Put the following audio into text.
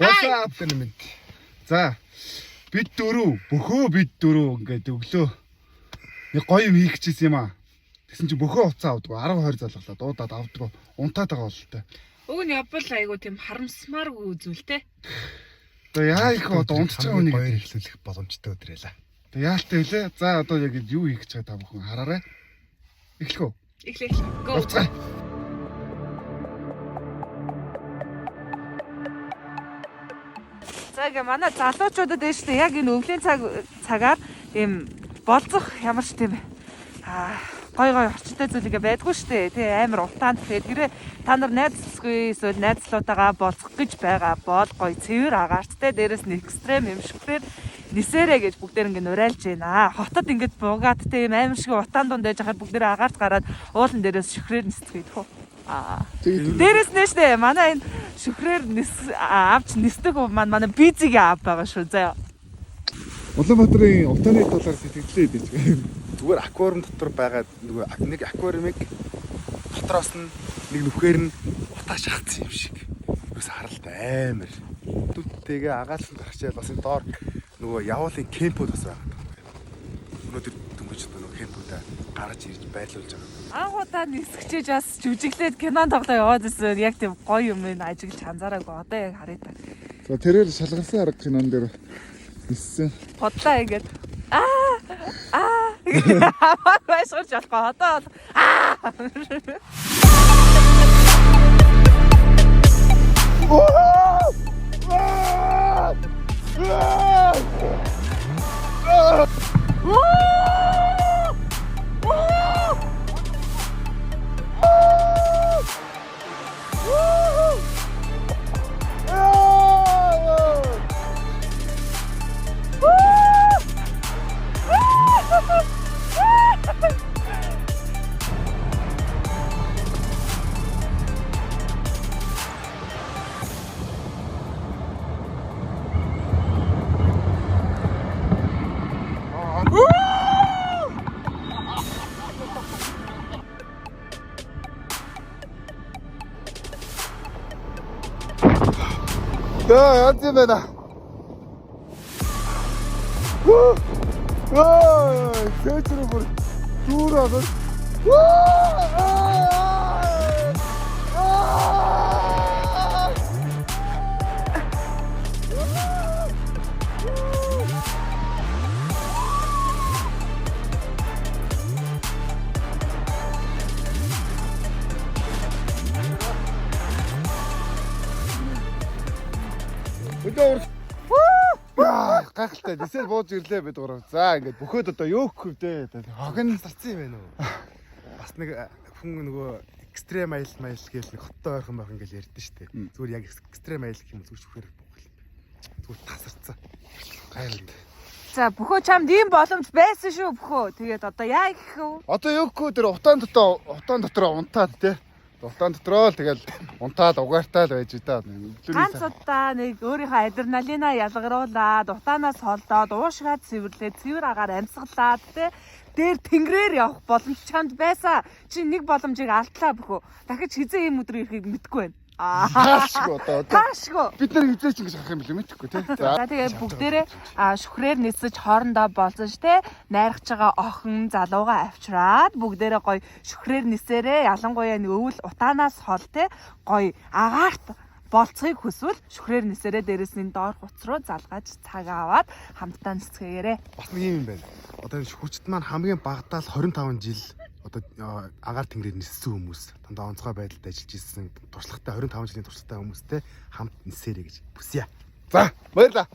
What's up гэнэ. За бид дөрөв ингээд өглөө нэг гоё юм хийх гэжсэн юм аа. Тэгсэн чи бөхөө уцаа авдаг 10 20 залгалаа дуудаад авдаг унтаад байгаа бол тээ. Уг нь явбал айгу тийм харамсмааргүй үзүүл те. Тэгээ яа их одоо унтж байгаа хүнийг гоё эхлүүлэх боломжтой өдрээлээ. Тэгээ яалтай хэлээ. За одоо яг юу хийх гэж байгаа та бүхэн хараарай. Эхлэх үү? Эхлэх. Go. Уцаа. За ингээ манай залуучуудад дэш тэ яг энэ өвлийн цагаар ийм болцох ямар ч тийм гой орчтой зүйл ингээ байдгүй штэ тий амар утаанд тэгээд та нар найзлгүй эсвэл найзлуутаагаа болцох гэж байгаа бол гой цэвэр агаарч тэ дээрэс нь экстрем юм шигтэр нисэрэ гэж бүгдээр ингээ нурайлж байна. Хотод ингээд буугаад тэ ийм амар шиг утаан дунд байж хахад бүгдээр агаарч гараад уулан дээрээс шүхрээр нисдэг хөө. Дээрээс нэштэй манай энэ шүхрээр авч нисдэг манай бизиг аав байгаа шүү заяа. Улаанбаатарын утааны талаар сэтгэлдээ дэж. Зүгээр аквариум дотор байгаа нэг аквариумыг дотроос нь нэг нүхээр нь утаа шахацсан юм шиг. Юус харалтай амар. Түттэйгээ агаалсан гарчаал бас энэ доор нөгөө явуулын кемпүүд бас байгаа. Өнөөдөр дүнгийн нөгөө кемпүүдээ гаргаж ирж байрлуулж байгаа. Анхудаа нисгчээж бас жүжиглээд кинон тоглоо яваад байсан. Яг тийм гоё юм ин ажиглаж ханзаараагүй. Одоо яг харъя та. За тэрээр шалгарсан арга кинон дээр ниссэн. Бодлоо ингээд Баясгаж болохоо одоо 야, 안되면아. 세트로 보내. 둘아서. Гайхалтай дэсэл бууж ирлээ бид гурав. За ингээд бөхөөд одоо юу гэх вэ? Хогн зарцсан юм байна уу? Бас нэг хүн нөгөө экстрем аялал гээл нэг хоттой ойрхон байх ингээл ярьдэн штэ. Зүгээр яг экстрем аялал гэх юм зүгээр шүхээр бохол. Зүгээр тасарцсан. Гайхалтай. За бөхөө чамд ийм боломж байсан шүү бөхөө. Тэгээд одоо яа гэх вэ? Одоо юу гэх вэ? Тэр утаан дотор унтаад те. Утаан дотроо л тэгэл унтаад угаартаа л байж удаа. Ганц удаа нэг өөрийнхөө адреналина ялгаруулад утаанаас холдоод уушгаад цэвэрлээд цэвэр агаар амьсгалаад те дээр тэнгэрээр явах боломж чамд байсан. Чи нэг боломжийг алдлаа бөхөө. Дахиж хизээ ийм өдөр ирэхийг мэдэхгүй байна. Таашгүй одоо. Таашгүй. Бид нар хизээч ингэж харах юм бэл мэдэхгүй те. За тэгээ бүгдээрээ шүхрээр нисэж хоорондоо болцож те найрахж байгаа охин залууга авчраад бүгдээрээ гоё шүхрээр нисээрээ ялангуяа нэг өвөл утаанаас хол те гоё агаарт болцохыг хүсвэл шүхрээр нисээрээ дээрэс нь доор хуц руу залгаж цаг аваад хамтдаа нисгээрээ. Бас нэг юм байна. Одоо энэ шүхүрчт маань хамгийн багадаа л 25 жил одоо агаар тэнгэрээр ниссэн хүмүүс дандаа онцгой байдалд ажиллаж ирсэн туршлагатай 25 жилийн туршлагатай хүмүүстэй хамт нисээрэй гэж бүсье. За баярлаа.